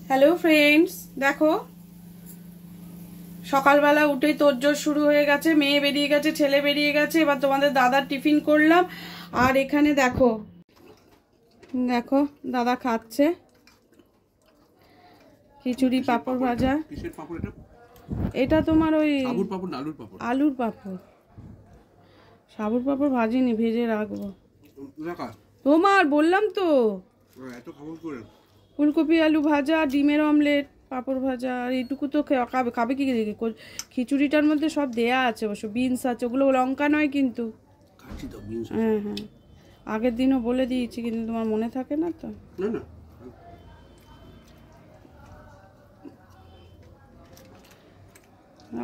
Hello friends, দেখো সকালবেলা উঠেই তোড়জোড় শুরু হয়ে গেছে। মেয়ে বেরিয়ে গেছে, ছেলে বেরিয়ে গেছে। এবার তোমাদের দাদার টিফিন করলাম। আর এখানে দেখো দেখো দাদা খাচ্ছে খিচুড়ি, পাঁপড় ভাজা। এটা তোমার ওই আলুর পাঁপড়। সাবুর পাঁপড় ভাজিনি, ভেজে রাখবো। তোমার বললাম তো, ফুলকপি আলু ভাজা, ডিমের অমলেট, পাঁপড় ভাজা। আর এইটুকু তো খাবে কি? খিচুড়িটার মধ্যে সব দেয়া আছে, অবশ্য বিনস আছে, ওগুলো লঙ্কা নয় কিন্তু। হ্যাঁ হ্যাঁ, আগের দিনও বলে দিয়েছি কিন্তু তোমার মনে থাকে না তো।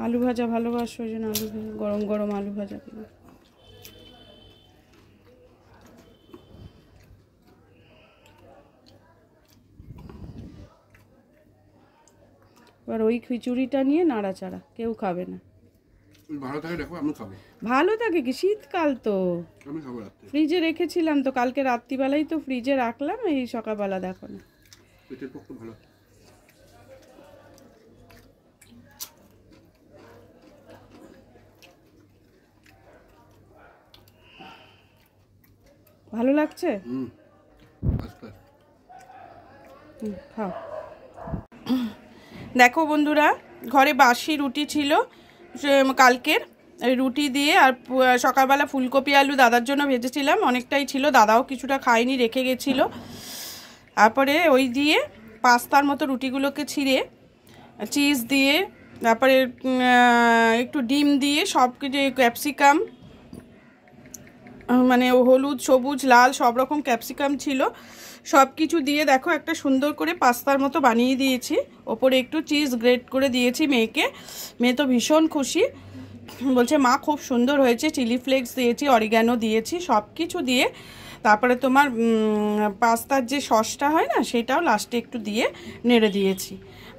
আলু ভাজা ভালোবাসো, ওই জন্য আলু ভাজা, গরম গরম আলু ভাজা কিনা। এবার ওই খিচুড়িটা নিয়ে নাড়াচাড়া, কেউ খাবে না। ভালো থাকে কি, শীতকাল তো। ফ্রিজে রেখেছিলাম তো, কালকে রাত্রিবেলাই তো ফ্রিজে রাখলাম, এই সকালবেলা দেখো না। ভালো লাগছে? খাও। দেখো বন্ধুরা, ঘরে বাসি রুটি ছিল কালকের, এই রুটি দিয়ে আর সকালবেলা ফুলকপি আলু দাদার জন্য ভেজেছিলাম, অনেকটাই ছিল, দাদাও কিছুটা খায়নি, রেখে গেছিল। তারপরে ওই দিয়ে পাস্তার মতো রুটিগুলোকে ছিঁড়ে চিজ দিয়ে, তারপরে একটু ডিম দিয়ে, সব কিছু ক্যাপসিকাম, মানে হলুদ, সবুজ, লাল সব রকম ক্যাপসিকাম ছিল, সব কিছু দিয়ে দেখো একটা সুন্দর করে পাস্তার মতো বানিয়ে দিয়েছি। ওপরে একটু চিজ গ্রেট করে দিয়েছি মেয়েকে। মেয়ে তো ভীষণ খুশি, বলছে মা খুব সুন্দর হয়েছে। চিলি ফ্লেক্স দিয়েছি, অরিগ্যানো দিয়েছি, সব কিছু দিয়ে। তারপরে তোমার পাস্তার যে সসটা হয় না, সেটাও লাস্টে একটু দিয়ে নেড়ে দিয়েছি,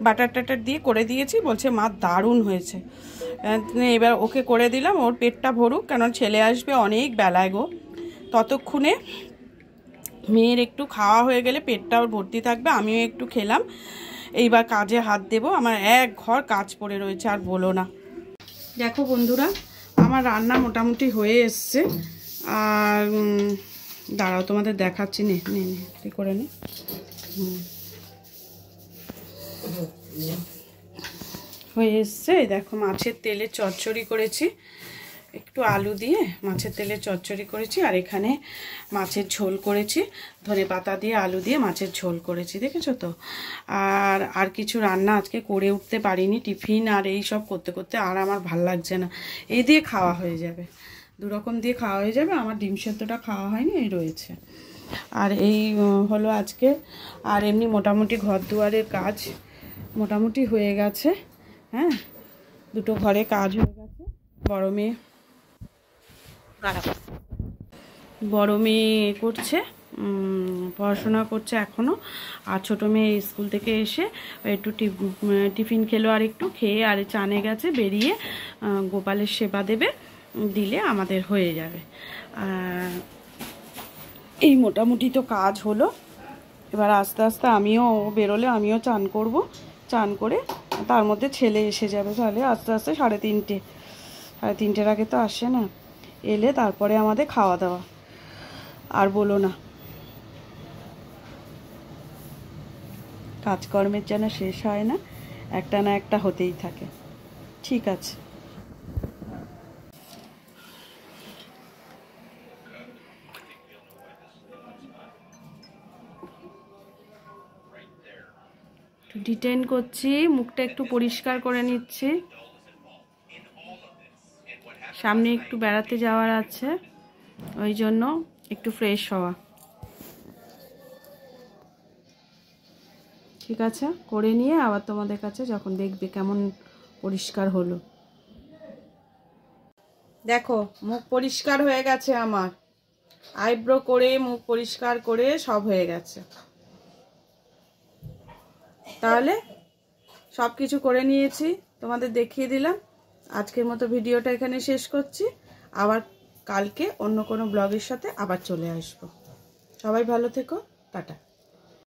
বাটার টাটার দিয়ে করে দিয়েছি। বলছে মা দারুণ হয়েছে। এবার ওকে করে দিলাম, ওর পেটটা ভরুক, কারণ ছেলে আসবে অনেক বেলায় গো। ততক্ষণে মেয়ের একটু খাওয়া হয়ে গেলে পেটটা ওর ভর্তি থাকবে, আমিও একটু খেলাম। এইবার কাজে হাত দেব, আমার এক ঘর কাজ পড়ে রয়েছে, আর বলো না। দেখো বন্ধুরা, আমার রান্না মোটামুটি হয়ে এসছে। আর দাঁড়াও তোমাদের দেখাচ্ছি, নে নে নে করে নে। হয়ে এসছে। দেখো মাছের তেলে চচ্চড়ি করেছি, একটু আলু দিয়ে মাছের তেলে চচ্চড়ি করেছি। আর এখানে মাছের ঝোল করেছি, ধনেপাতা দিয়ে আলু দিয়ে মাছের ঝোল করেছি, দেখেছো তো। আর কিছু রান্না আজকে করে উঠতে পারিনি, টিফিন আর এই সব করতে করতে আর আমার ভাল লাগছে না। এই দিয়ে খাওয়া হয়ে যাবে, দুরকম দিয়ে খাওয়া হয়ে যাবে। আমার ডিম সেদ্ধটা খাওয়া হয়নি, এই রয়েছে। আর এই হলো আজকে। আর এমনি মোটামুটি ঘর দুয়ারের কাজ মোটামুটি হয়ে গেছে। হ্যাঁ, দুটো ঘরে কাজ হয়ে গেছে। বড় মেয়ে করছে, পড়াশোনা করছে এখনও। আর ছোটো মেয়ে স্কুল থেকে এসে একটু টিফিন খেলো, আর একটু খেয়ে আর চানে গেছে, বেরিয়ে গোপালের সেবা দেবে, দিলে আমাদের হয়ে যাবে। এই মোটামুটি তো কাজ হলো। এবার আস্তে আস্তে আমিও বেরোলে আমিও চান করব, চান করে তার মধ্যে ছেলে এসে যাবে, তাহলে আস্তে আস্তে 3:30 আগে তো আসে না, এলে তারপরে আমাদের খাওয়া দাওয়া। আর বলো না, কাজকর্মের যেন শেষ হয় না, একটা না একটা হতেই থাকে। ঠিক আছে, ডিটেন করছি, মুখটা একটু পরিষ্কার করে নিচ্ছি, সামনে একটু বেড়াতে যাওয়ার আছে, ওই জন্য একটু ফ্রেশ হওয়া। ঠিক আছে, করে নিয়ে আবার তোমাদের কাছে যখন দেখবে কেমন পরিষ্কার হলো। দেখো মুখ পরিষ্কার হয়ে গেছে আমার, আইব্রো করে মুখ পরিষ্কার করে সব হয়ে গেছে। তাহলে সব কিছু করে নিয়েছি, তোমাদের দেখিয়ে দিলাম। আজকের মতো ভিডিওটা এখানে শেষ করছি, আবার কালকে অন্য কোনো ব্লগের সাথে আবার চলে আসবো। সবাই ভালো থেকো, টাটা।